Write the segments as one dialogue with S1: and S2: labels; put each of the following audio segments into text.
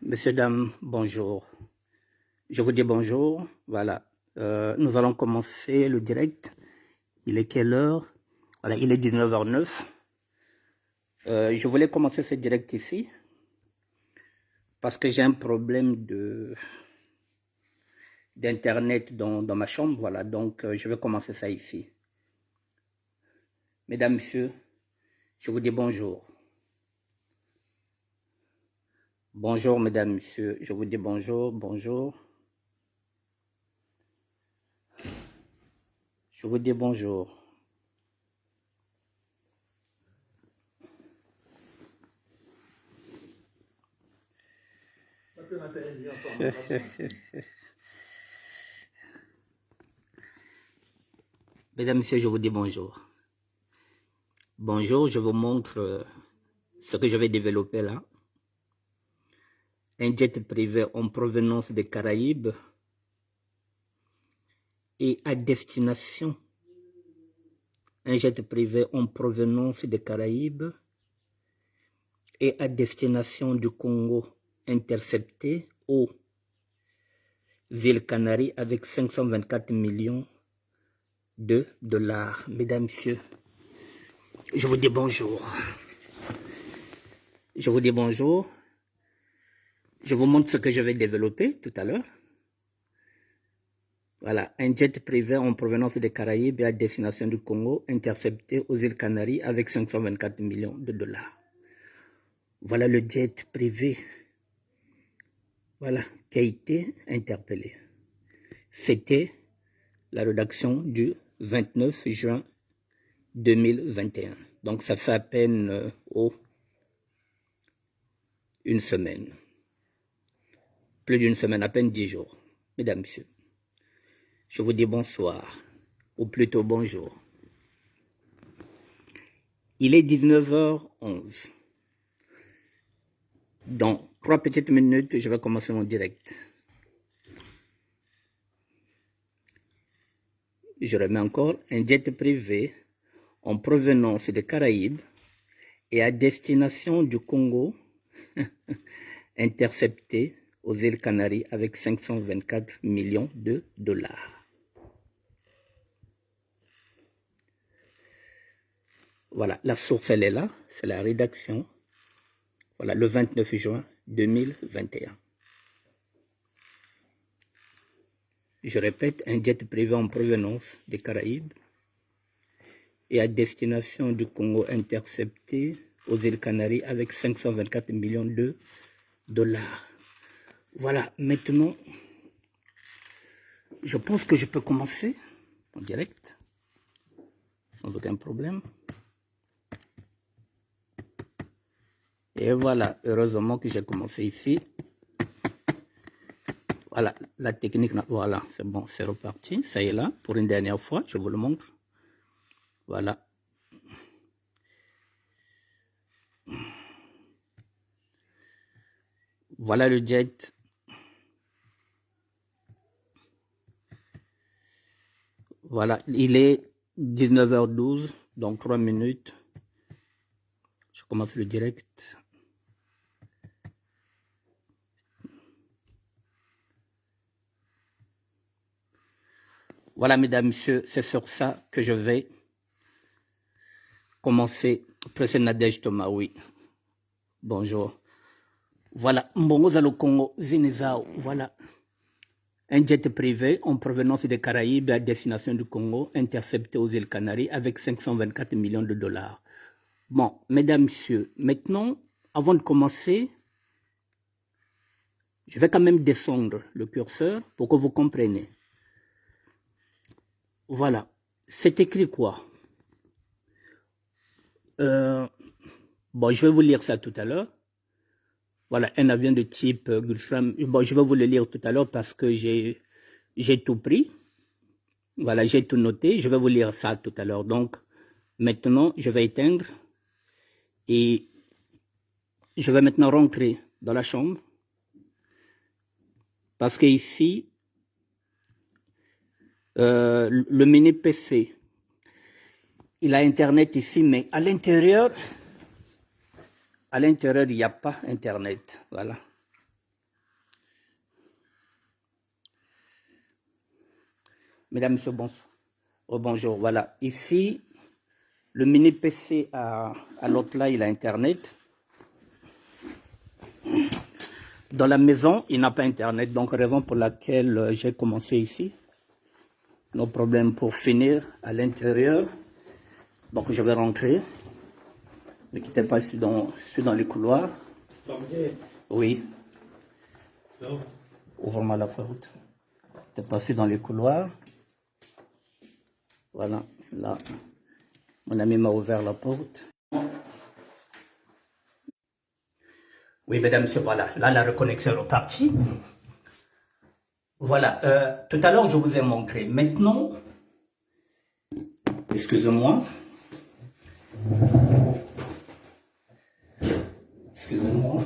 S1: Messieurs, dames, bonjour. Je vous dis bonjour. Voilà. Nous allons commencer le direct. Il est quelle heure? Voilà, il est 19h09. Je voulais commencer ce direct ici parce que j'ai un problème d'internet dans ma chambre. Voilà, donc je vais commencer ça ici. Mesdames, messieurs, je vous dis bonjour. Bonjour, mesdames, messieurs. Je vous dis bonjour, bonjour. Je vous dis bonjour. Mesdames, messieurs, je vous dis bonjour. Bonjour, je vous montre ce que je vais développer là. Un jet privé en provenance des Caraïbes et à destination. Un jet privé en provenance des Caraïbes et à destination du Congo intercepté aux îles Canaries avec 524 millions de dollars. Mesdames, messieurs, je vous dis bonjour. Je vous dis bonjour. Je vous montre ce que je vais développer tout à l'heure. Voilà, un jet privé en provenance des Caraïbes et à destination du Congo intercepté aux îles Canaries avec 524 millions de dollars. Voilà le jet privé, voilà, qui a été interpellé. C'était la rédaction du 29 juin 2021. Donc ça fait à peine une semaine. Plus d'une semaine, à peine 10 jours. Mesdames, messieurs, je vous dis bonsoir, ou plutôt bonjour. Il est 19h11. Dans 3 petites minutes, je vais commencer mon direct. Je remets encore un jet privé en provenance des Caraïbes et à destination du Congo intercepté aux îles Canaries avec 524 millions de dollars. Voilà, la source elle est là, c'est la rédaction. Voilà, le 29 juin 2021. Je répète, un jet privé en provenance des Caraïbes et à destination du Congo intercepté aux îles Canaries avec 524 millions de dollars. Voilà, maintenant, je pense que je peux commencer en direct, sans aucun problème. Et voilà, heureusement que j'ai commencé ici. Voilà, la technique, voilà, c'est bon, c'est reparti. Ça y est là, pour une dernière fois, je vous le montre. Voilà. Voilà le jet. Voilà, il est 19h12, donc 3 minutes. Je commence le direct. Voilà, mesdames, messieurs, c'est sur ça que je vais commencer. Président Nadège Thomas, oui. Bonjour. Voilà, Mbongoza le Congo, Zinizao, voilà. Un jet privé en provenance des Caraïbes à destination du Congo, intercepté aux îles Canaries avec 524 millions de dollars. Bon, mesdames, messieurs, maintenant, avant de commencer, je vais quand même descendre le curseur pour que vous compreniez. Voilà, c'est écrit quoi? Bon, je vais vous lire ça tout à l'heure. Voilà, un avion de type Gulfstream. Bon, je vais vous le lire tout à l'heure parce que j'ai tout pris. Voilà, j'ai tout noté. Je vais vous lire ça tout à l'heure. Donc, maintenant, je vais éteindre. Et je vais maintenant rentrer dans la chambre. Parce que ici, le mini PC, il a Internet ici, mais à l'intérieur, il n'y a pas Internet. Voilà. Mesdames, Messieurs, bonsoir. Oh, bonjour. Voilà. Ici, le mini PC à l'autre là, il a Internet. Dans la maison, il n'a pas Internet. Donc, raison pour laquelle j'ai commencé ici. Nos problèmes pour finir à l'intérieur. Donc, je vais rentrer. Ne quittez pas, je suis dans les couloirs. Oui. Ouvre-moi la porte. Je suis passé dans les couloirs. Voilà, là, mon ami m'a ouvert la porte. Oui, mesdames, messieurs, voilà, là, la reconnexion est repartie. Voilà, tout à l'heure, je vous ai montré. Maintenant, excusez-moi. Excusez-moi.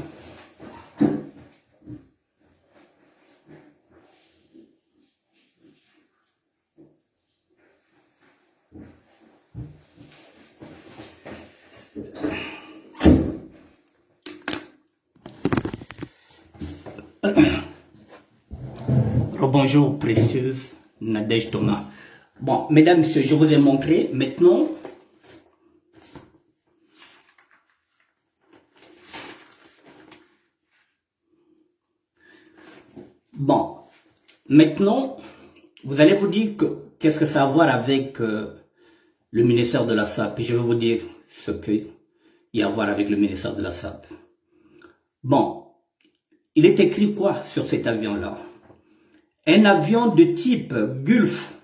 S1: Bonjour, précieuse Nadège Thomas. Bon, mesdames, messieurs, je vous ai montré. Maintenant, vous allez vous dire que qu'est-ce que ça a à voir avec le ministère de la SAP. Je vais vous dire ce qu'il y a à voir avec le ministère de la SAP. Bon, il est écrit quoi sur cet avion-là? Un avion de type Gulf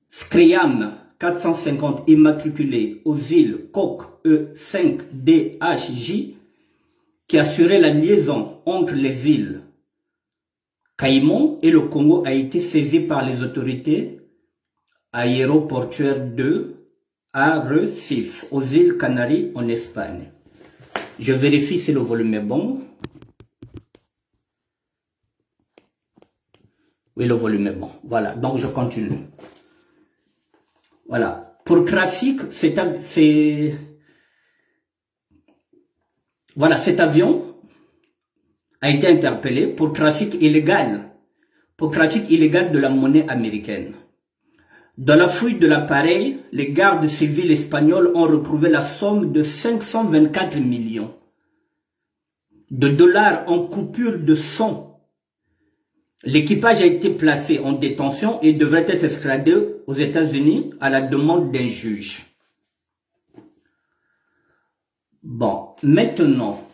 S1: Scream 450 immatriculé aux îles Cook E5DHJ qui assurait la liaison entre les îles Caïmans et le Congo a été saisi par les autorités aéroportuaires de Recife aux îles Canaries en Espagne. Je vérifie si le volume est bon. Oui, le volume est bon. Voilà, donc je continue. Voilà. Pour trafic, voilà, cet avion a été interpellé pour trafic illégal de la monnaie américaine. Dans la fuite de l'appareil, les gardes civils espagnols ont retrouvé la somme de 524 millions de dollars en coupure de 100. L'équipage a été placé en détention et devrait être extradé aux États-Unis à la demande d'un juge. Bon, maintenant,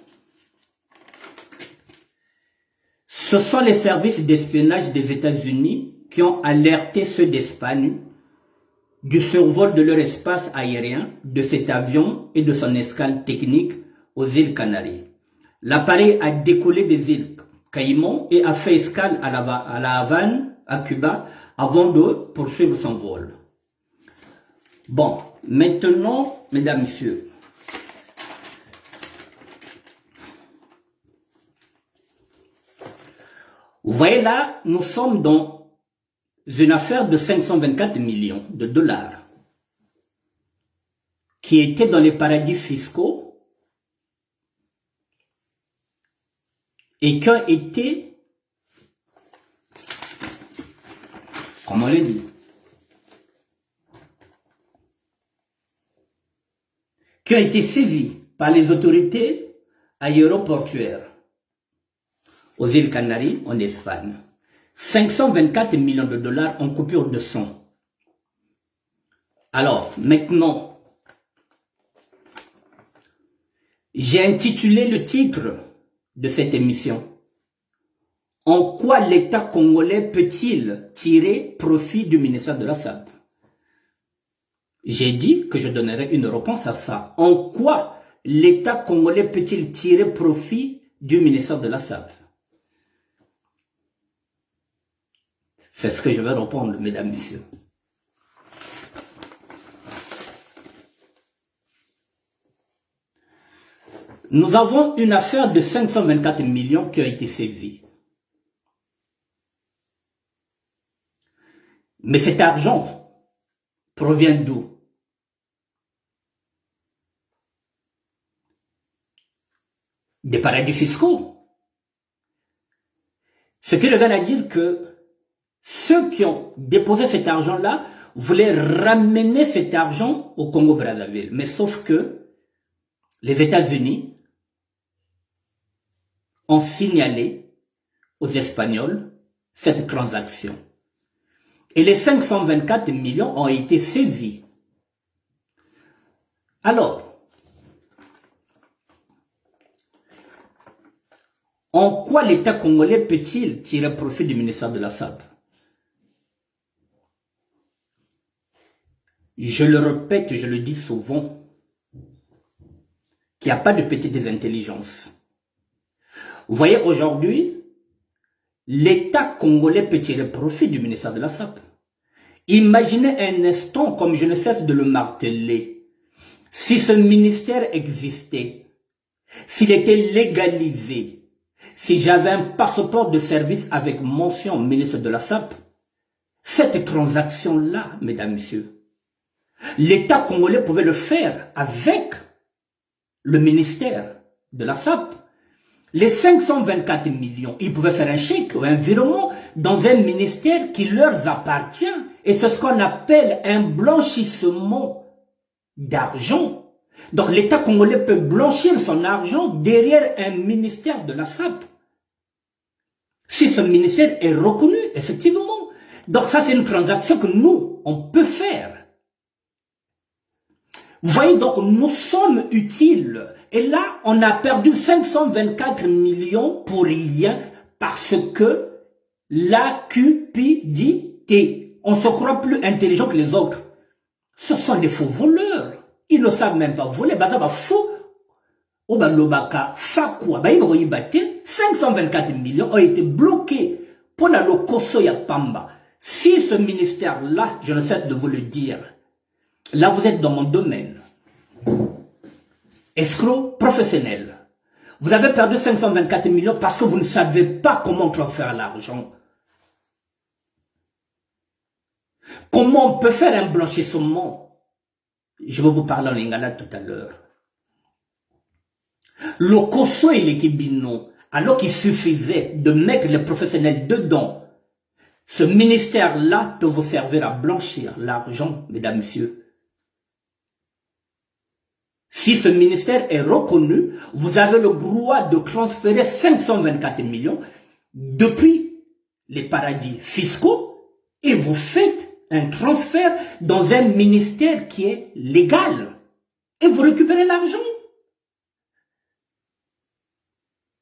S1: ce sont les services d'espionnage des États-Unis qui ont alerté ceux d'Espagne du survol de leur espace aérien, de cet avion et de son escale technique aux îles Canaries. L'appareil a décollé des îles Caïmans et a fait escale à la Havane, à Cuba, avant de poursuivre son vol. Bon, maintenant, mesdames, messieurs, vous voyez là, nous sommes dans une affaire de 524 millions de dollars qui était dans les paradis fiscaux et qui ont été, comment on le dit, qui ont été saisis par les autorités aéroportuaires aux îles Canaries en Espagne. 524 millions de dollars en coupure de 100. Alors, maintenant, j'ai intitulé le titre de cette émission. En quoi l'État congolais peut-il tirer profit du ministère de la SAP? J'ai dit que je donnerai une réponse à ça. En quoi l'État congolais peut-il tirer profit du ministère de la SAP? C'est ce que je vais répondre, mesdames, messieurs. Nous avons une affaire de 524 millions qui a été saisie. Mais cet argent provient d'où? Des paradis fiscaux. Ce qui revient à dire que ceux qui ont déposé cet argent-là voulaient ramener cet argent au Congo-Brazzaville. Mais sauf que les États-Unis ont signalé aux Espagnols cette transaction. Et les 524 millions ont été saisis. Alors, en quoi l'État congolais peut-il tirer profit du ministère de la SAP? Je le répète, je le dis souvent, qu'il n'y a pas de petites intelligences. Vous voyez, aujourd'hui, l'État congolais peut tirer profit du ministère de la SAP. Imaginez un instant, comme je ne cesse de le marteler, si ce ministère existait, s'il était légalisé, si j'avais un passeport de service avec mention ministre de la SAP, cette transaction-là, mesdames, messieurs, l'État congolais pouvait le faire avec le ministère de la SAP. Les 524 millions, ils pouvaient faire un chèque ou un virement dans un ministère qui leur appartient. Et c'est ce qu'on appelle un blanchissement d'argent. Donc l'État congolais peut blanchir son argent derrière un ministère de la SAP. Si ce ministère est reconnu, effectivement. Donc ça, c'est une transaction que nous, on peut faire. Vous voyez, donc nous sommes utiles. Et là, on a perdu 524 millions pour rien parce que la cupidité. On se croit plus intelligent que les autres. Ce sont des faux voleurs. Ils ne savent même pas voler. Bah, ça va fou. Ou bah, l'obaka, fa quoi. Bah, ils vont y battre. 524 millions ont été bloqués pour la locoso ya pamba. Si ce ministère-là, je ne cesse de vous le dire, là, vous êtes dans mon domaine. Escroc professionnel. Vous avez perdu 524 millions parce que vous ne savez pas comment transférer l'argent. Comment on peut faire un blanchissement? Je vais vous parler en lingala tout à l'heure. Le Koso et l'équibino, alors qu'il suffisait de mettre les professionnels dedans, ce ministère-là peut vous servir à blanchir l'argent, mesdames, messieurs. Si ce ministère est reconnu, vous avez le droit de transférer 524 millions depuis les paradis fiscaux et vous faites un transfert dans un ministère qui est légal et vous récupérez l'argent.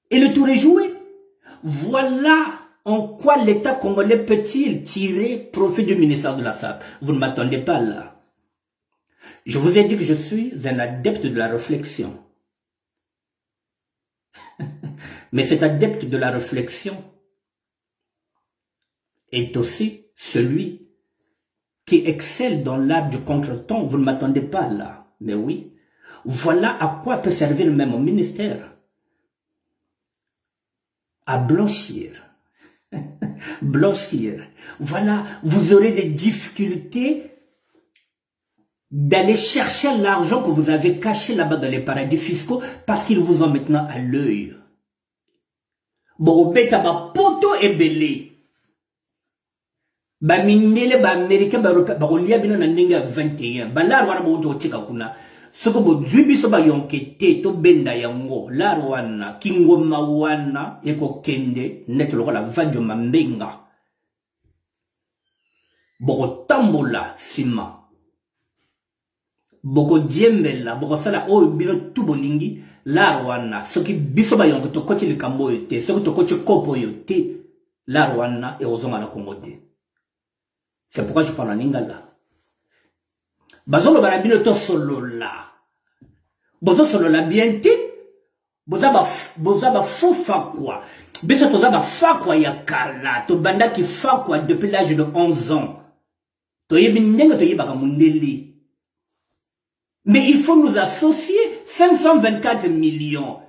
S1: Et le tour est joué. Voilà en quoi l'État congolais peut-il tirer profit du ministère de la SAP. Vous ne m'attendez pas là. Je vous ai dit que je suis un adepte de la réflexion. Mais cet adepte de la réflexion est aussi celui qui excelle dans l'art du contretemps. Vous ne m'attendez pas là. Mais oui. Voilà à quoi peut servir même au ministère. À blanchir. Blanchir. Voilà. Vous aurez des difficultés d'aller chercher l'argent que vous avez caché là-bas dans les paradis fiscaux parce qu'ils vous ont maintenant à l'œil. Bon, bêta ba poto et belé. Ba minele ba américain ba européen ba olia bino na ndinga 21. Ba la wana bo to chika kuna. Soko bo zubi so ba yonkete to benda yango. La wana kingo mawana eko kende net lokola vanjo mambenga. Boko tambola sima. Boko diembela, boko sala o bino tubolingi, la rwana, soki bisoba yonko to kochi likambo yote, soki to kochi kopo yote, la rwana et ozonga na kongote. C'est pourquoi je parle en lingala. Bazolo barabino to solo la. Bozo solo la biente, boza ba fofa quoi. Beso toza ba fa quoi ya kala, to banda ki fa quoi depuis l'âge de 11 ans. To yebi ndenga to yeba mundeli. Mais il faut nous associer 524 millions.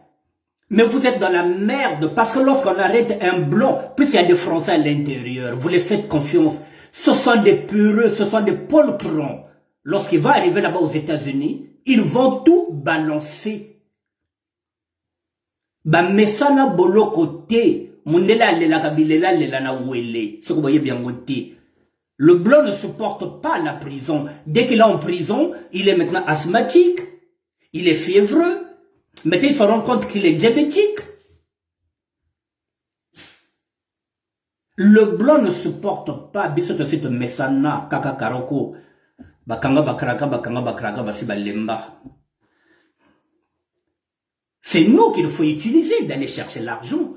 S1: Mais vous êtes dans la merde parce que lorsqu'on arrête un blanc, plus il y a des Français à l'intérieur, vous les faites confiance. Ce sont des pureux, ce sont des poltrons. Lorsqu'il va arriver là-bas aux États-Unis, ils vont tout balancer. Ba mesana bolo côté, Mondela lela kabilela lela na wele. Ce que vous voyez bien côté. Le blanc ne supporte pas la prison. Dès qu'il est en prison, il est maintenant asthmatique. Il est fiévreux. Maintenant, il se rend compte qu'il est diabétique. Le blanc ne supporte pas. Bisoto site mesana kaka karoko. Bakanga bakraka basi balemba. C'est nous qu'il faut utiliser d'aller chercher l'argent.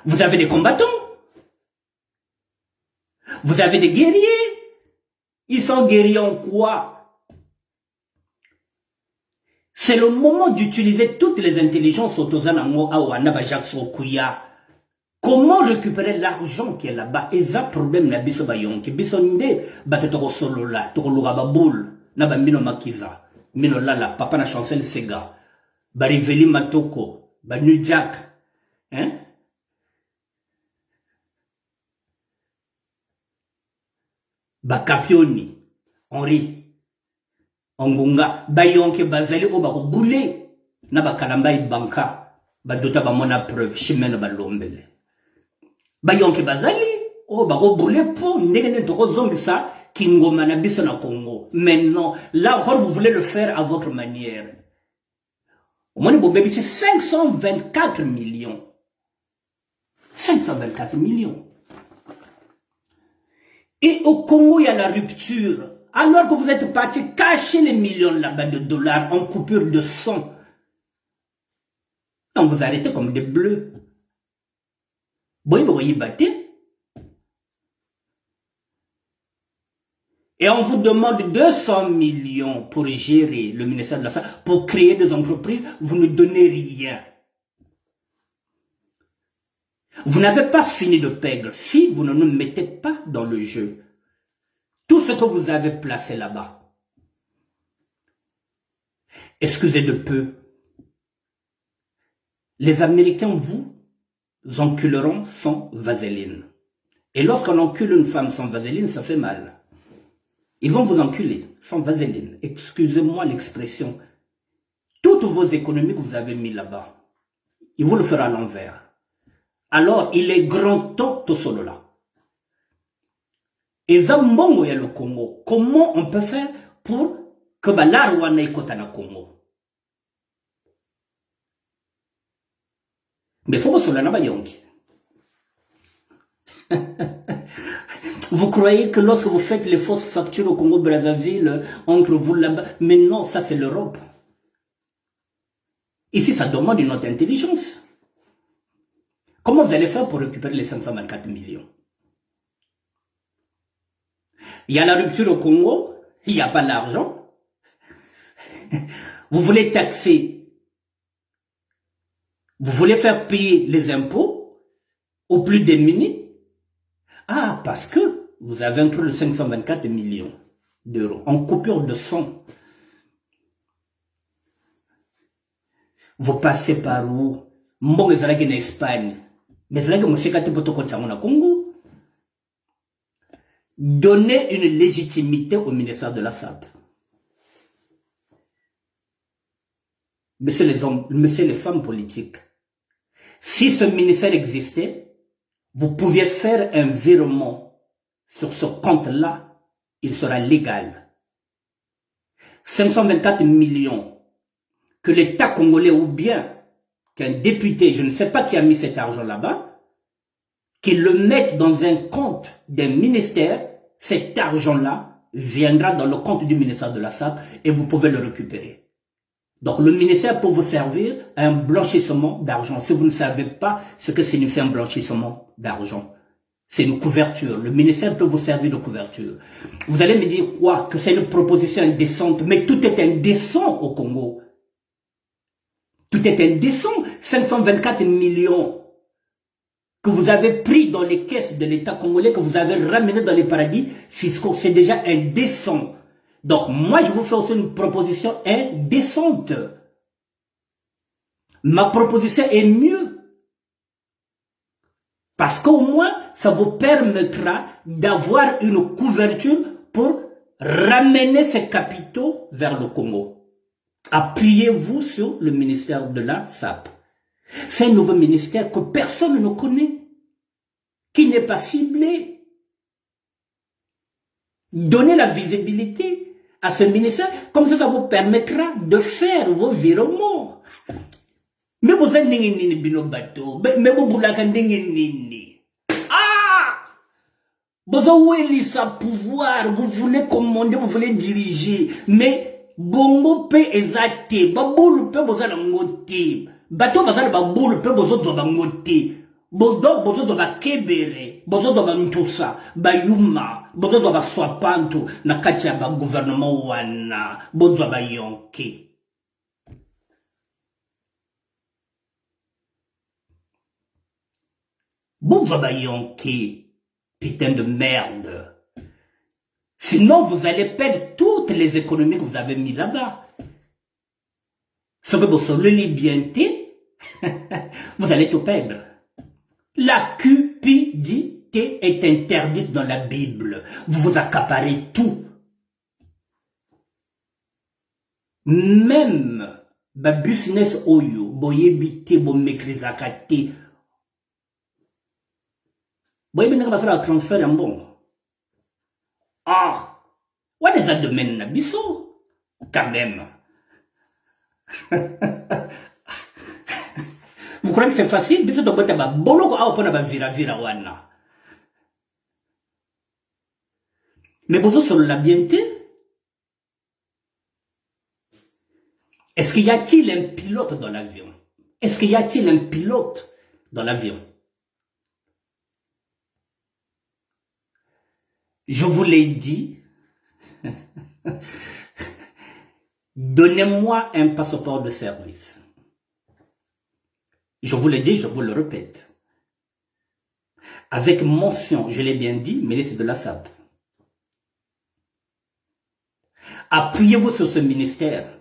S1: Vous avez des combattants. Vous avez des guerriers. Ils sont guerriers en quoi? C'est le moment d'utiliser toutes les intelligences autozanango awana bajak sokuya. Comment récupérer l'argent qui est là-bas? Et ça problème na biso bayonki. Biso nde baketoko solo la, toko lugaba boule, na ba mino makiza. Mino lala, papa na chancel sega. Ba riveli matoko, ba New Jack. Hein? Ba Capioni, Henri, Ongunga, ba yonki bazali o bako boule. Na ba kalambai banka, ba dota ba mona preuve, chimene ba lombele. Bayonke bazali, oh bako boule pour ndenge toko zongisa kingoma na biso na Congo. Maintenant, là encore vous voulez le faire à votre manière. Au moins bobé c'est 524 millions. 524 millions. Et au Congo il y a la rupture. Alors que vous êtes parti cacher les millions là-bas de dollars en coupure de son. On vous arrêtez comme des bleus. Et on vous demande 200 millions pour gérer le ministère de la Santé, pour créer des entreprises, vous ne donnez rien. Vous n'avez pas fini de perdre si vous ne nous mettez pas dans le jeu. Tout ce que vous avez placé là-bas. Excusez de peu. Les Américains, vous enculeront sans vaseline. Et lorsqu'on encule une femme sans vaseline, ça fait mal. Ils vont vous enculer sans vaseline. Excusez-moi l'expression. Toutes vos économies que vous avez mis là-bas, ils vous le feront à l'envers. Alors, il est grand temps tout solo là. Et Zambongo y a le Congo. Comment on peut faire pour que l'arwana ykota na Congo? Mais il faut que na bayonki. Vous croyez que lorsque vous faites les fausses factures au Congo-Brazzaville, entre vous là-bas, mais non, ça c'est l'Europe. Ici, ça demande une autre intelligence. Comment vous allez faire pour récupérer les 524 millions? Il y a la rupture au Congo, il n'y a pas l'argent. Vous voulez taxer. Vous voulez faire payer les impôts aux plus démunis? Ah, parce que vous avez inclus le 524 millions d'euros en coupure de son. Vous passez par où? Mbongo ezalaki en Espagne. Mais ezalaki mosekati poto kotsango na Congo. Donnez une légitimité au ministère de la SAP. Messieurs les hommes, messieurs les femmes politiques, si ce ministère existait, vous pouviez faire un virement sur ce compte-là, il sera légal. 524 millions que l'État congolais ou bien qu'un député, je ne sais pas qui a mis cet argent là-bas, qu'il le mette dans un compte d'un ministère, cet argent-là viendra dans le compte du ministère de la SAP et vous pouvez le récupérer. Donc le ministère peut vous servir à un blanchissement d'argent. Si vous ne savez pas ce que signifie un blanchissement d'argent, c'est une couverture. Le ministère peut vous servir de couverture. Vous allez me dire quoi? Que c'est une proposition indécente. Mais tout est indécent au Congo. Tout est indécent. 524 millions que vous avez pris dans les caisses de l'État congolais, que vous avez ramené dans les paradis fiscaux, c'est déjà indécent. Donc, moi, je vous fais aussi une proposition indécente. Ma proposition est mieux. Parce qu'au moins, ça vous permettra d'avoir une couverture pour ramener ces capitaux vers le Congo. Appuyez-vous sur le ministère de la SAP. C'est un nouveau ministère que personne ne connaît, qui n'est pas ciblé. Donnez la visibilité à ce ministère, comme ça vous permettra de faire vos virements. Mais vous êtes nini bino bateau, mais vous boulaka nini. Ah! Vous avez sa pouvoir, vous voulez commander, vous voulez diriger, mais bongo pe ezate, baboul pe bozala ngote, bateau bazala baboul pe bozo ba ngote. Bozo bozo ba kebere, bozo ba ntusa, ba yuma, bozo ba swapanto na kati ya ba gouvernement wana, bozo ba yonke. Bozo ba yonke, putain de merde. Sinon vous allez perdre toutes les économies que vous avez mis là-bas. Ce que vous soulevez bien, vous allez tout perdre. La cupidité est interdite dans la Bible. Vous vous accaparez tout. Même ba business oyo, boyebite, bo mekrizakate. Boyebite nga basala transfert en bon. Ah, what is that domaine na biso? Quand même. Vous croyez que c'est facile? Biso doit être boloko a opona ba vira wana. Mais vous sur la bienté? Est-ce qu'il y a-t-il un pilote dans l'avion? Est-ce qu'il y a-t-il un pilote dans l'avion? Je vous l'ai dit. Donnez-moi un passeport de service. Je vous l'ai dit, je vous le répète. Avec mention, je l'ai bien dit, ministre de la SAP. Appuyez-vous sur ce ministère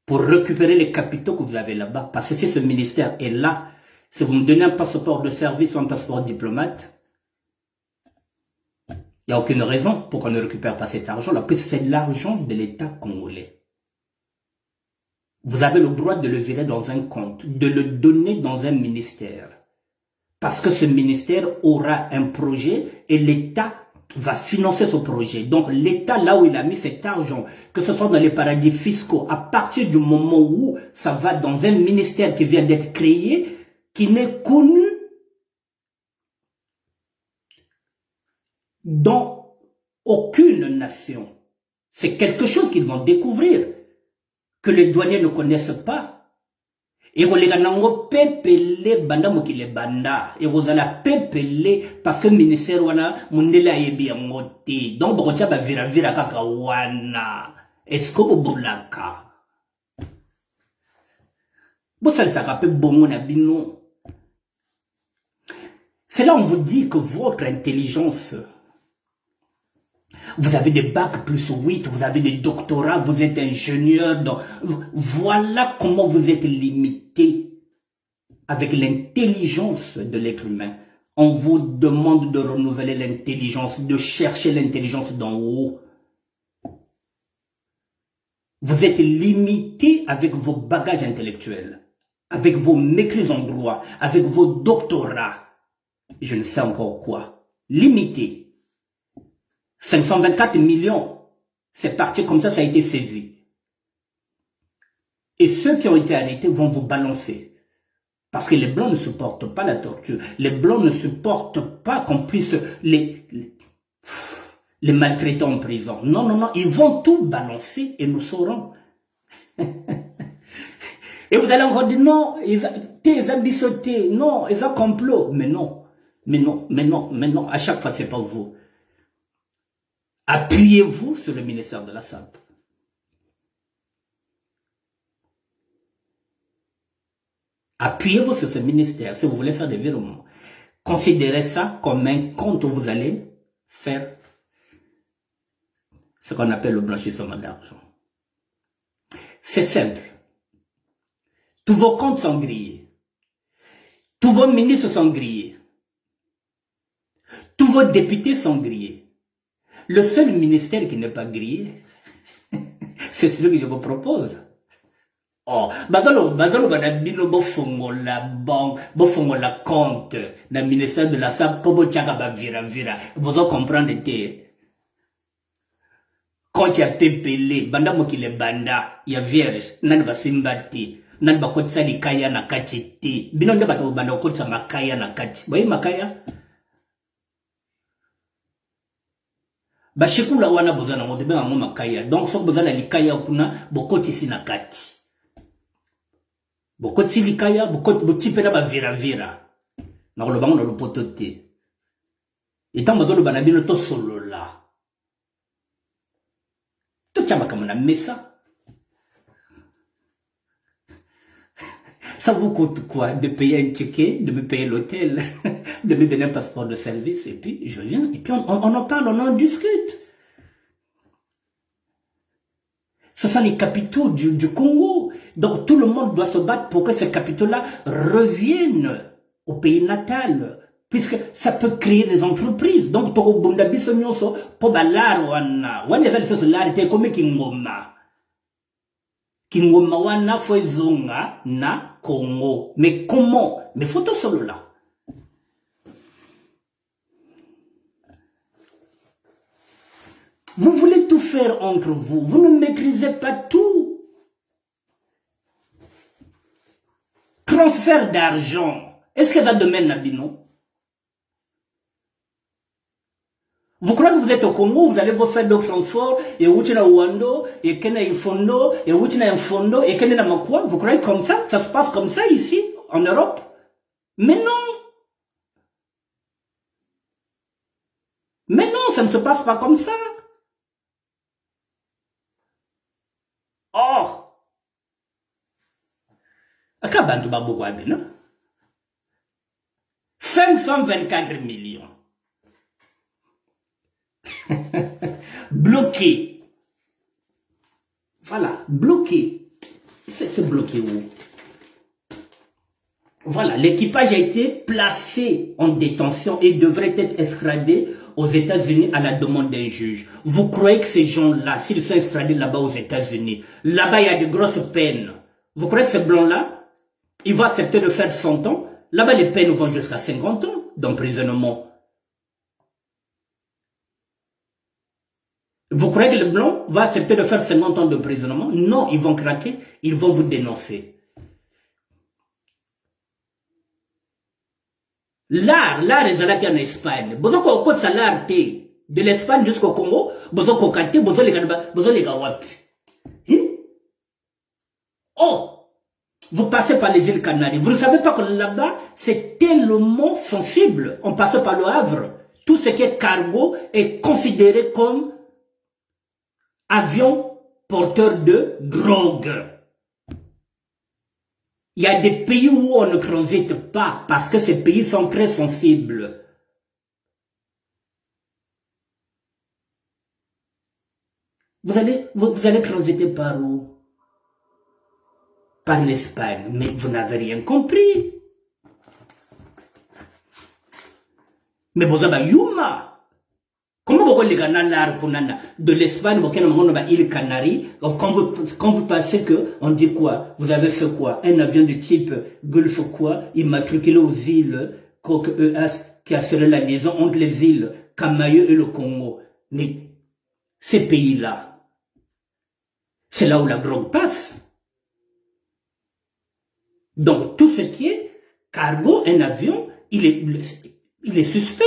S1: pour récupérer les capitaux que vous avez là-bas. Parce que si ce ministère est là, si vous me donnez un passeport de service ou un passeport diplomate, il n'y a aucune raison pour qu'on ne récupère pas cet argent-là, puisque c'est l'argent de l'État congolais. Vous avez le droit de le virer dans un compte, de le donner dans un ministère. Parce que ce ministère aura un projet et l'État va financer ce projet. Donc l'État, là où il a mis cet argent, que ce soit dans les paradis fiscaux, à partir du moment où ça va dans un ministère qui vient d'être créé, qui n'est connu dans aucune nation. C'est quelque chose qu'ils vont découvrir, que les douaniers ne connaissent pas. Et vous les nango pepele banda mokile banda. Et vous allez pepele parce que le ministère wana mundela yebi ngote. Donc bokocha ba vira kaka wana. Est-ce que vous boulaka? Vous savez ça rappelle bongo na bino. C'est là où on vous dit que votre intelligence, vous avez des bacs plus 8, vous avez des doctorats, vous êtes ingénieur. Donc, voilà comment vous êtes limité avec l'intelligence de l'être humain. On vous demande de renouveler l'intelligence, de chercher l'intelligence d'en haut. Vous êtes limité avec vos bagages intellectuels, avec vos maîtrises en droit, avec vos doctorats. Je ne sais encore quoi. Limité. 524 millions, c'est parti comme ça a été saisi. Et ceux qui ont été arrêtés vont vous balancer. Parce que les Blancs ne supportent pas la torture. Les Blancs ne supportent pas qu'on puisse les maltraiter en prison. Non, non, non, ils vont tout balancer et nous saurons. Et vous allez encore dire non, ils ont bissoté, non, ils ont complot. Mais non, mais non, mais non, mais non, à chaque fois c'est pas vous. Appuyez-vous sur le ministère de la SAP. Appuyez-vous sur ce ministère si vous voulez faire des virements. Considérez ça comme un compte où vous allez faire ce qu'on appelle le blanchissement d'argent. C'est simple. Tous vos comptes sont grillés. Tous vos ministres sont grillés. Tous vos députés sont grillés. Le seul ministère qui n'est pas grillé, c'est celui que je vous propose. Oh, bazalo banabino bofongola banque, bofongola compte, na ministère de la SAP, pobo tchaka ba vira. Vous en comprenez te. Quand il y a pépélé, banda mokile banda, il y a vierge, nan ba simbati, nan ba kotsa li kaya na kachi te. Bino nde bato banda kotsa makaya na kachi. Boye makaya? Bashikula wana bozana ngo debe ngo makaya. Donc so bozana li kaya kuna bokoti si na kachi. Bokoti li kaya, bokoti botipe na ba vira. Na ko lobango na lopoto te. Etant bazolo bana bino to solo la. Ça vous coûte quoi? De payer un ticket, de me payer l'hôtel, de me donner un passeport de service, et puis je viens, et puis on en parle, on en discute. Ce sont les capitaux du Congo. Donc tout le monde doit se battre pour que ces capitaux-là reviennent au pays natal. Puisque ça peut créer des entreprises. Donc, toko bunda biso nyonso po balar wana. Wana eza liso larite comme kingoma. Kingoma wana fo ezonga na Congo. Mais comment? Mais photo solo là. Vous voulez tout faire entre vous. Vous ne maîtrisez pas tout. Transfert d'argent. Est-ce qu'elle va demain Nabino? Vous croyez que vous êtes au Congo, vous allez vous faire de transport, et où tu as Wando, et qu'il y a un fondo, et où tu as un fondo, et qu'il y a un quoi? Vous croyez comme ça? Ça se passe comme ça ici, en Europe? Mais non! Mais non, ça ne se passe pas comme ça! Oh! Akabantu Babou Wabina? 524 millions. Bloqué. Voilà, bloqué. C'est bloqué où? Voilà, l'équipage a été placé en détention et devrait être extradé aux États-Unis à la demande d'un juge. Vous croyez que ces gens-là, s'ils sont extradés là-bas aux États-Unis, là-bas il y a de grosses peines. Vous croyez que ces blancs-là, ils vont accepter de faire 100 ans? Là-bas les peines vont jusqu'à 50 ans d'emprisonnement. Vous croyez que le blanc va accepter de faire 50 ans d'emprisonnement? Non, ils vont craquer, ils vont vous dénoncer. L'art est là en Espagne. Vous avez quoi ça l'art de l'Espagne jusqu'au Congo? Vous avez quoi vous avez les gawapi. Oh, vous passez par les îles Canaries. Vous ne savez pas que là-bas, c'est tellement sensible. On passe par le Havre. Tout ce qui est cargo est considéré comme avion porteur de drogue. Il y a des pays où on ne transite pas parce que ces pays sont très sensibles. Vous allez transiter par où? Par l'Espagne. Mais vous n'avez rien compris. Mais vous avez Yuma. Comment vous voulez gagner l'art de l'Espagne, vous avez île Canaries, quand vous pensez que, on dit quoi? Vous avez fait quoi? Un avion de type Gulf quoi? Immatriculé aux îles Coq ES qui assurait la liaison entre les îles Camaïeu et le Congo. Mais ces pays-là, c'est là où la drogue passe. Donc tout ce qui est cargo, un avion, il est suspect.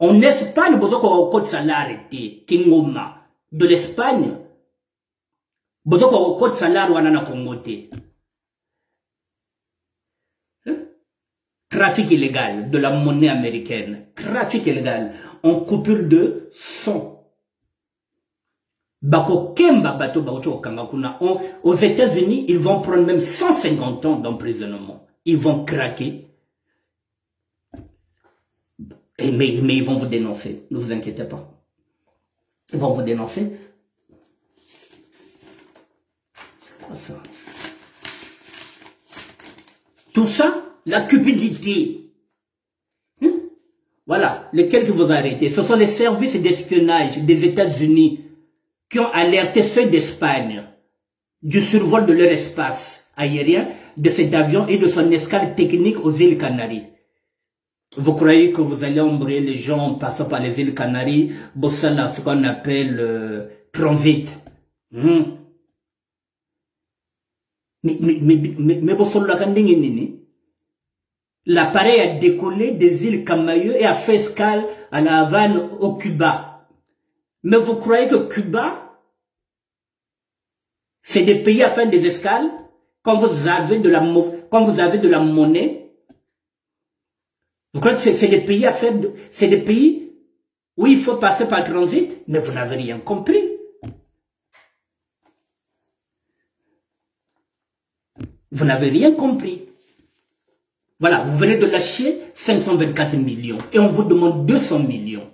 S1: En Espagne, vous avez un code salaire Kingoma. De l'Espagne, vous avez un code salaire Wanana Congote. Trafic illégal de la monnaie américaine. Trafic illégal. En coupure de 100. Aux États-Unis, ils vont prendre même 150 ans d'emprisonnement. Ils vont craquer. Mais ils vont vous dénoncer, ne vous inquiétez pas. Ils vont vous dénoncer. C'est quoi ça? Tout ça, la cupidité. Voilà, lesquels que vous arrêtez. Ce sont les services d'espionnage des États-Unis qui ont alerté ceux d'Espagne du survol de leur espace aérien, de cet avion et de son escale technique aux îles Canaries. Vous croyez que vous allez embrayer les gens en passant par les îles Canaries, Bossala, ce qu'on appelle transit. Mais l'appareil a décollé des îles Camaïeu et a fait escale à La Havane, au Cuba. Mais vous croyez que Cuba, c'est des pays à faire des escales quand vous avez de la monnaie? Vous croyez que c'est des pays à faire, c'est des pays où il faut passer par le transit? Mais vous n'avez rien compris. Vous n'avez rien compris. Voilà, vous venez de lâcher 524 millions et on vous demande 200 millions.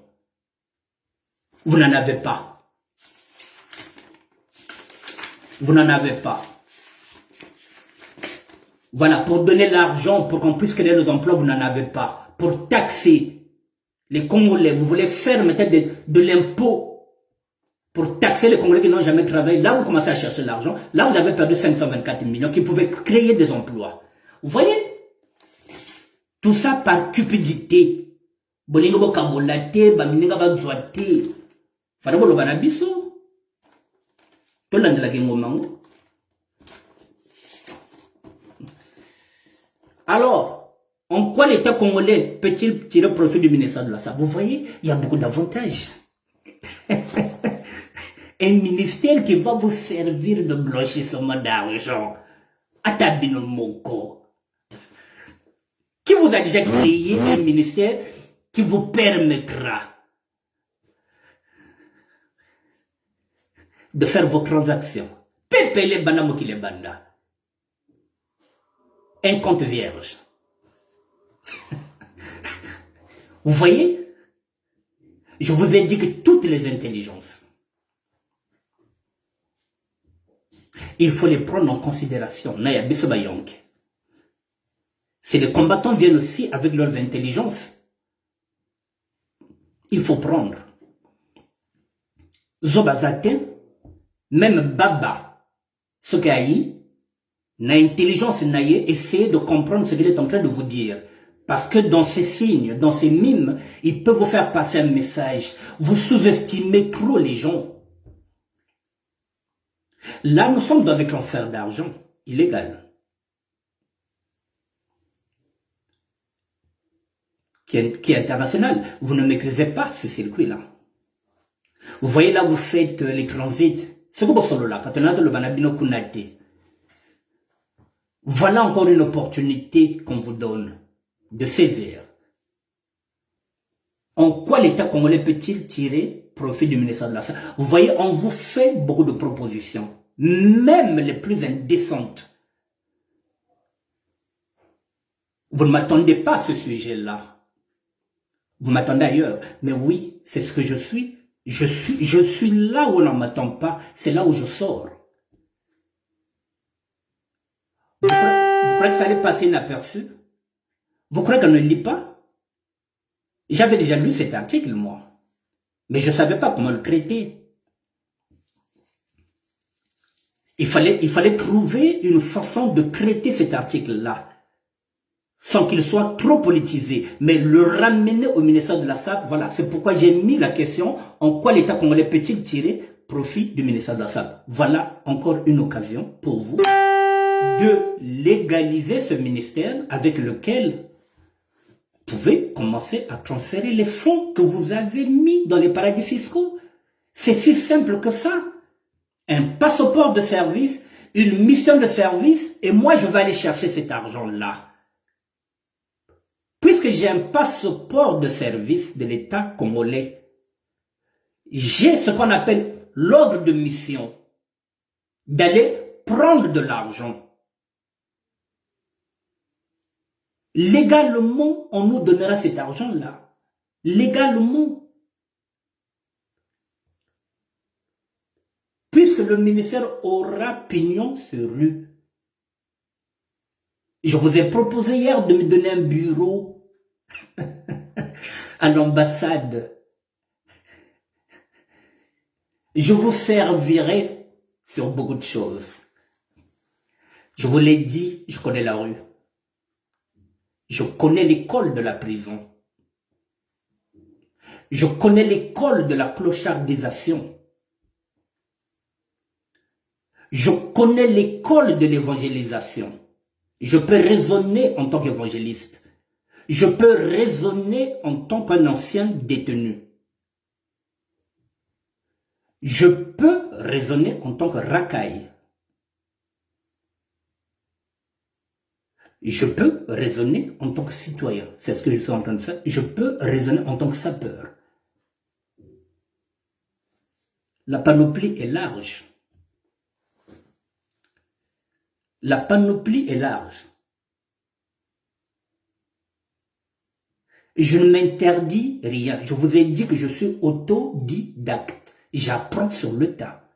S1: Vous n'en avez pas. Vous n'en avez pas. Voilà, pour donner l'argent, pour qu'on puisse créer nos emplois, vous n'en avez pas. Pour taxer les Congolais, vous voulez faire peut-être de l'impôt pour taxer les Congolais qui n'ont jamais travaillé. Là, vous commencez à chercher l'argent. Là, vous avez perdu 524 millions qui pouvaient créer des emplois. Vous voyez? Tout ça par cupidité. Bolingo bo kabolate, bamininga ba zoate. Fana bolo banabiso. To landela kengo mango. Alors, en quoi l'État congolais peut-il tirer profit du ministère de la SAP? Vous voyez, il y a beaucoup d'avantages. Un ministère qui va vous servir de blanchissement d'argent. Atabino Moko. Qui vous a déjà créé un ministère qui vous permettra de faire vos transactions? Pépele Banamoki les Banda. Un compte vierge. Vous voyez? Je vous ai dit que toutes les intelligences, il faut les prendre en considération. Si les combattants viennent aussi avec leurs intelligences, il faut prendre. Zobazaten, même Baba, ce qu'il a eu, l'intelligence naïe, essayez de comprendre ce qu'il est en train de vous dire. Parce que dans ces signes, dans ces mimes, il peut vous faire passer un message. Vous sous-estimez trop les gens. Là, nous sommes dans des transferts d'argent illégal. Qui est international. Vous ne maîtrisez pas ce circuit-là. Vous voyez là, vous faites les transits. C'est comme ça, là, quand on a le banabino kunate. Voilà encore une opportunité qu'on vous donne de saisir. En quoi l'État congolais peut-il tirer profit du ministère de la Santé? Vous voyez, on vous fait beaucoup de propositions, même les plus indécentes. Vous ne m'attendez pas à ce sujet-là. Vous m'attendez ailleurs. Mais oui, c'est ce que je suis. Je suis là où on ne m'attend pas. C'est là où je sors. Vous croyez que ça allait passer inaperçu? Vous croyez qu'on ne lit pas? J'avais déjà lu cet article, moi. Mais je ne savais pas comment le traiter. Il fallait trouver une façon de traiter cet article-là, sans qu'il soit trop politisé, mais le ramener au ministère de la SAP, voilà. C'est pourquoi j'ai mis la question, en quoi l'État congolais peut-il tirer profit du ministère de la SAP? Voilà encore une occasion pour vous de légaliser ce ministère avec lequel vous pouvez commencer à transférer les fonds que vous avez mis dans les paradis fiscaux. C'est si simple que ça. Un passeport de service, une mission de service, et moi je vais aller chercher cet argent-là. Puisque j'ai un passeport de service de l'État congolais, j'ai ce qu'on appelle l'ordre de mission d'aller prendre de l'argent. Légalement, on nous donnera cet argent-là. Légalement. Puisque le ministère aura pignon sur rue. Je vous ai proposé hier de me donner un bureau à l'ambassade. Je vous servirai sur beaucoup de choses. Je vous l'ai dit, je connais la rue. Je connais l'école de la prison. Je connais l'école de la clochardisation. Je connais l'école de l'évangélisation. Je peux raisonner en tant qu'évangéliste. Je peux raisonner en tant qu'un ancien détenu. Je peux raisonner en tant que racaille. Je peux raisonner en tant que citoyen. C'est ce que je suis en train de faire. Je peux raisonner en tant que sapeur. La panoplie est large. La panoplie est large. Je ne m'interdis rien. Je vous ai dit que je suis autodidacte. J'apprends sur le tas.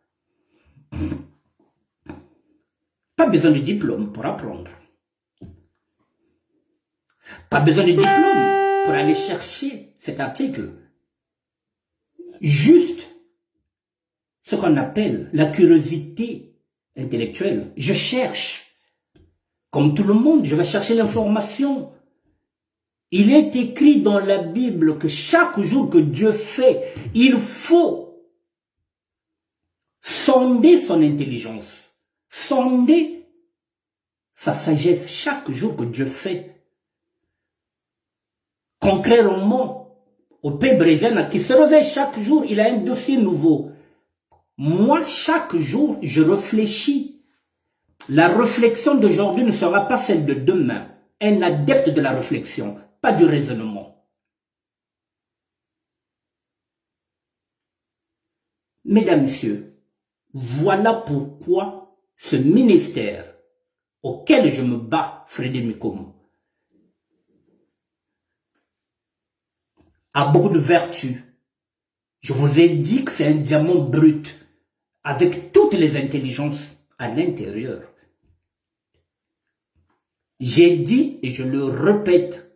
S1: Pas besoin de diplôme pour apprendre. Pas besoin de diplôme pour aller chercher cet article. Juste ce qu'on appelle la curiosité intellectuelle. Je cherche. Comme tout le monde, je vais chercher l'information. Il est écrit dans la Bible que chaque jour que Dieu fait, il faut sonder son intelligence, sonder sa sagesse chaque jour que Dieu fait. Contrairement au peuple brésilien qui se réveille chaque jour, il a un dossier nouveau. Moi, chaque jour, je réfléchis. La réflexion d'aujourd'hui ne sera pas celle de demain. Un adepte de la réflexion, pas du raisonnement. Mesdames, Messieurs, voilà pourquoi ce ministère auquel je me bats, Frédéric Mikomo, a beaucoup de vertus. Je vous ai dit que c'est un diamant brut, avec toutes les intelligences à l'intérieur. J'ai dit, et je le répète,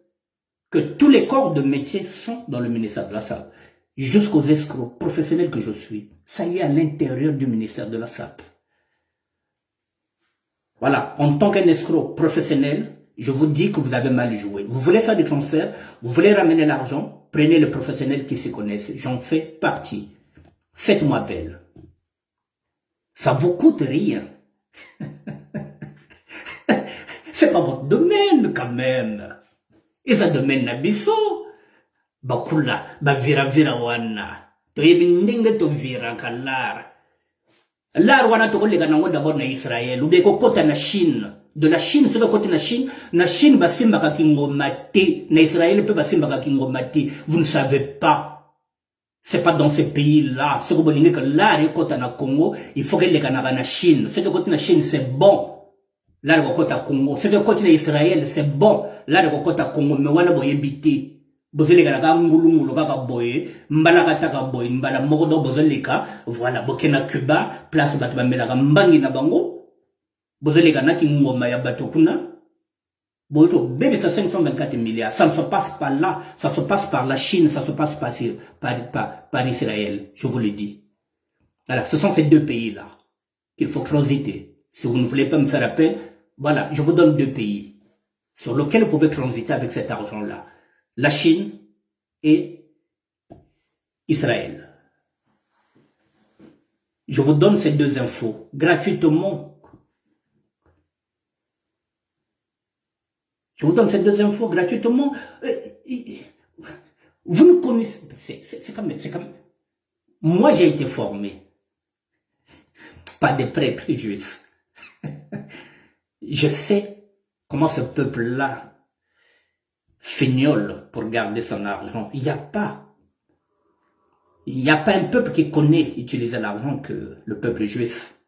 S1: que tous les corps de métier sont dans le ministère de la SAP. Jusqu'aux escrocs professionnels que je suis. Ça y est à l'intérieur du ministère de la SAP. Voilà, en tant qu'un escroc professionnel, je vous dis que vous avez mal joué. Vous voulez faire des transferts, vous voulez ramener l'argent, prenez les professionnels qui se connaissent. J'en fais partie. Faites-moi belle. Ça vous coûte rien. C'est pas votre domaine quand même. Et ça domaine nabiso. Bakula, ba vira wana. To yebi ndenge to vira kalara. Lar wana to kolega nango d'abord na Israël. Ou de ko kota na Chine. De la Chine, c'est le côté na Chine basimba ka kingomate. Na Israël peut basimba ka kingomate. Vous ne savez pas. C'est pas dans ces pays-là. Ce que vous voulez que l'art est côté na Congo, il faut que les Canadiens na Chine. Ce que côté na Chine, c'est bon. Là, le côté Congo. Ce que côté Israël, c'est bon. Là, le côté Congo, mais wana boye biti. Bozele ka ngulungulu ka boye, mbala ka taka boye, mbala mokodo bozele ka, voilà, bokena Cuba, place batu bamela ka mbangi na bango. Bozele ka na ki ngoma ya bato kuna. Bonjour, bébé, ça 524 milliards. Ça ne se passe pas là. Ça se passe par la Chine, ça se passe par Israël. Je vous le dis. Voilà, ce sont ces deux pays-là qu'il faut transiter. Si vous ne voulez pas me faire appel, voilà, je vous donne deux pays sur lesquels vous pouvez transiter avec cet argent-là. La Chine et Israël. Je vous donne ces deux infos gratuitement. Je vous donne ces deux infos gratuitement. Vous ne connaissez... C'est quand même... Moi, j'ai été formé par des prêtres juifs. Je sais comment ce peuple-là fignole pour garder son argent. Il n'y a pas un peuple qui connaît utiliser l'argent que le peuple juif.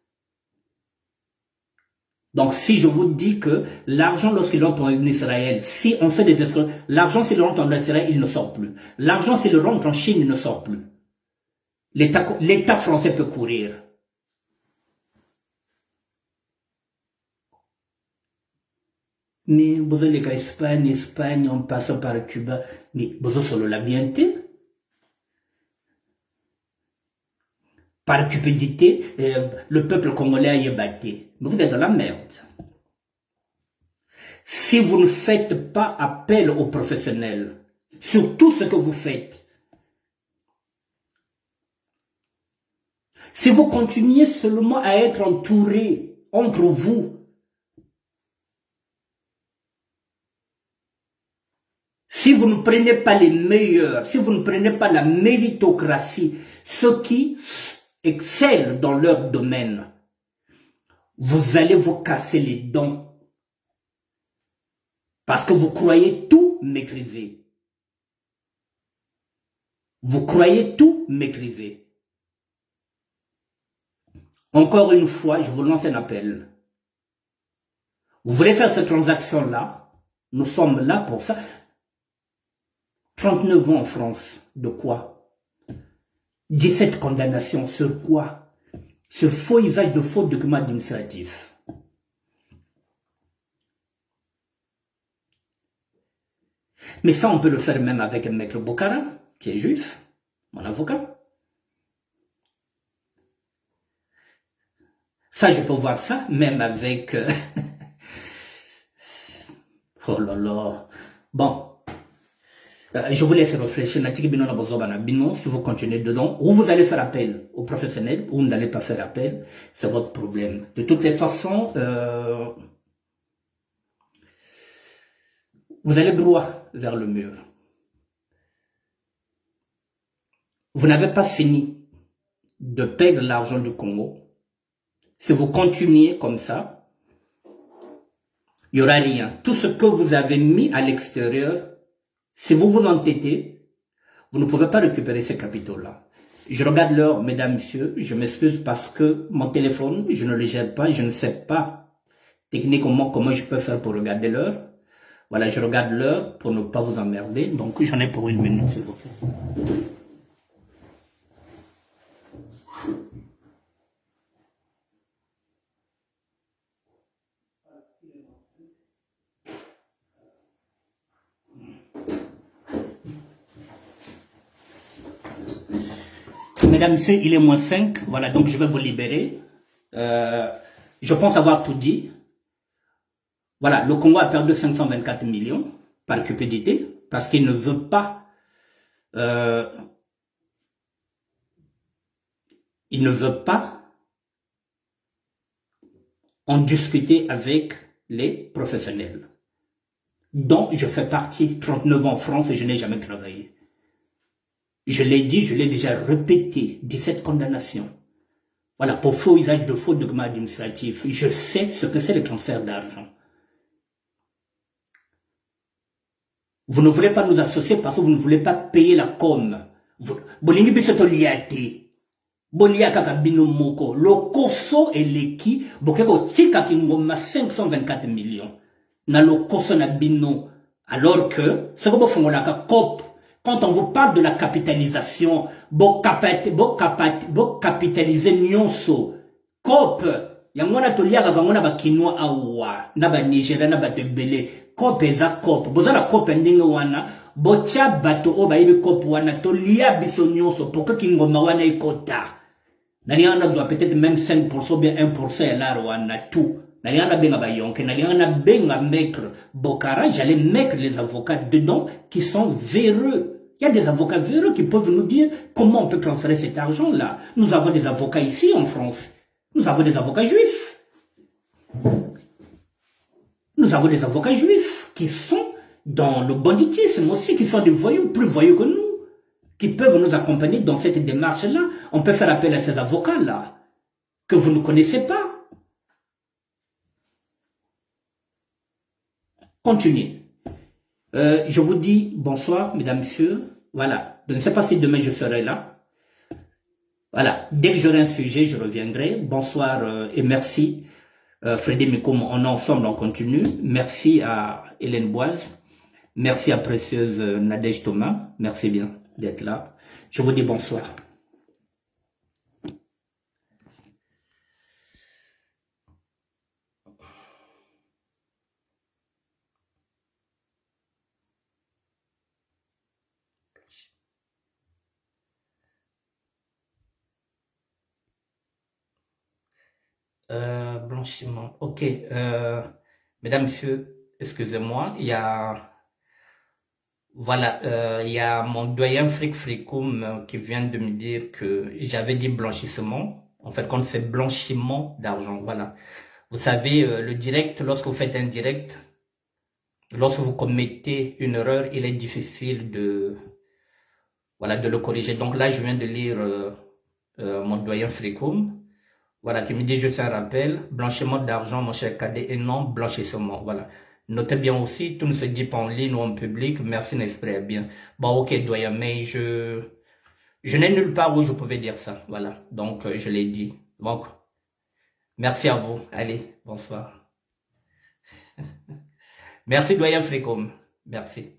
S1: Donc, si je vous dis que l'argent, lorsqu'il rentre en Israël, si on fait des escrocs, l'argent, s'il rentre en Israël, il ne sort plus. L'argent, s'il rentre en Chine, il ne sort plus. L'État français peut courir. Mais vous allez qu'à Espagne, en passant par Cuba, mais vous avez solo la bienté. Par cupidité, le peuple congolais a ébatté. Mais vous êtes dans la merde. Si vous ne faites pas appel aux professionnels sur tout ce que vous faites, si vous continuez seulement à être entouré entre vous, si vous ne prenez pas les meilleurs, si vous ne prenez pas la méritocratie, ceux qui excellent dans leur domaine, vous allez vous casser les dents. Parce que vous croyez tout maîtriser. Vous croyez tout maîtriser. Encore une fois, je vous lance un appel. Vous voulez faire cette transaction-là? Nous sommes là pour ça. 39 ans en France. De quoi? 17 condamnations. Sur quoi? Ce faux usage de faux documents administratifs. Mais ça, on peut le faire même avec un maître Bokara, qui est juif, mon avocat. Ça, je peux voir ça, même avec... oh là là. Bon. Je vous laisse réfléchir. Si vous continuez dedans, ou vous allez faire appel aux professionnels, ou vous n'allez pas faire appel, c'est votre problème. De toutes les façons, vous allez droit vers le mur. Vous n'avez pas fini de perdre l'argent du Congo. Si vous continuez comme ça, il n'y aura rien. Tout ce que vous avez mis à l'extérieur, si vous vous entêtez, vous ne pouvez pas récupérer ces capitaux-là. Je regarde l'heure, mesdames, messieurs, je m'excuse parce que mon téléphone, je ne le gère pas, je ne sais pas techniquement comment je peux faire pour regarder l'heure. Voilà, je regarde l'heure pour ne pas vous emmerder, donc j'en ai pour 1 minute, s'il vous plaît. Mesdames, messieurs, il est -5, voilà, donc je vais vous libérer. Je pense avoir tout dit. Voilà, le Congo a perdu 524 millions par cupidité, parce qu'il ne veut pas, en discuter avec les professionnels, dont je fais partie. 39 ans en France et je n'ai jamais travaillé. Je l'ai dit, je l'ai déjà répété, 17 condamnations. Voilà, pour faux usage de faux documents administratifs. Je sais ce que c'est le transfert d'argent. Vous ne voulez pas nous associer parce que vous ne voulez pas payer la com. Bolingi bisoto liati. Bolia kaka bino moko. Le koso eleki. Bokeko tika kingoma 524 millions. Na le koso na bino. Alors que, ce que vous faites la COP, quand on vous parle de la capitalisation, bo capitaliser nyonso. COP, yangona toliaka bangona ba Kinois awa, na ba Nigeria na ba Debele. COP eza COP. Boza la COP ndenge wana, botia bato o ba yebi COP wana tolia biso nyonso pour que kingoma wana ekota. Naliana doit peut-être même 5% bien 1% et là wana tout. Naliana benga ba yonke, naliana benga maître Bokara, j'allais mettre les avocats dedans qui sont véreux. Il y a des avocats véreux qui peuvent nous dire comment on peut transférer cet argent-là. Nous avons des avocats ici en France. Nous avons des avocats juifs. Nous avons des avocats juifs qui sont dans le banditisme aussi, qui sont des voyous, plus voyous que nous, qui peuvent nous accompagner dans cette démarche-là. On peut faire appel à ces avocats-là, que vous ne connaissez pas. Continuez. Je vous dis bonsoir, mesdames, messieurs. Voilà. Je ne sais pas si demain je serai là. Voilà. Dès que j'aurai un sujet, je reviendrai. Bonsoir et merci. Frédéric Mikoum, on est ensemble, on continue. Merci à Hélène Boise. Merci à Précieuse Nadège Thomas. Merci bien d'être là. Je vous dis bonsoir. Blanchiment. Ok. Mesdames, messieurs, excusez-moi. Il y a mon doyen Frick Frickoum qui vient de me dire que j'avais dit blanchissement. En fait, quand c'est blanchiment d'argent, voilà. Vous savez, le direct, lorsque vous faites un direct, lorsque vous commettez une erreur, il est difficile voilà, de le corriger. Donc là, je viens de lire mon doyen Frickoum. Voilà, qui me dit juste un rappel, blanchiment d'argent, mon cher cadet, et non blanchissement. Voilà. Notez bien aussi, tout ne se dit pas en ligne ou en public. Merci, n'espérez bien. Bon, ok, doyen, mais je n'ai nulle part où je pouvais dire ça. Voilà. Donc, je l'ai dit. Donc, merci à vous. Allez, bonsoir. Merci, doyen Frécom. Merci.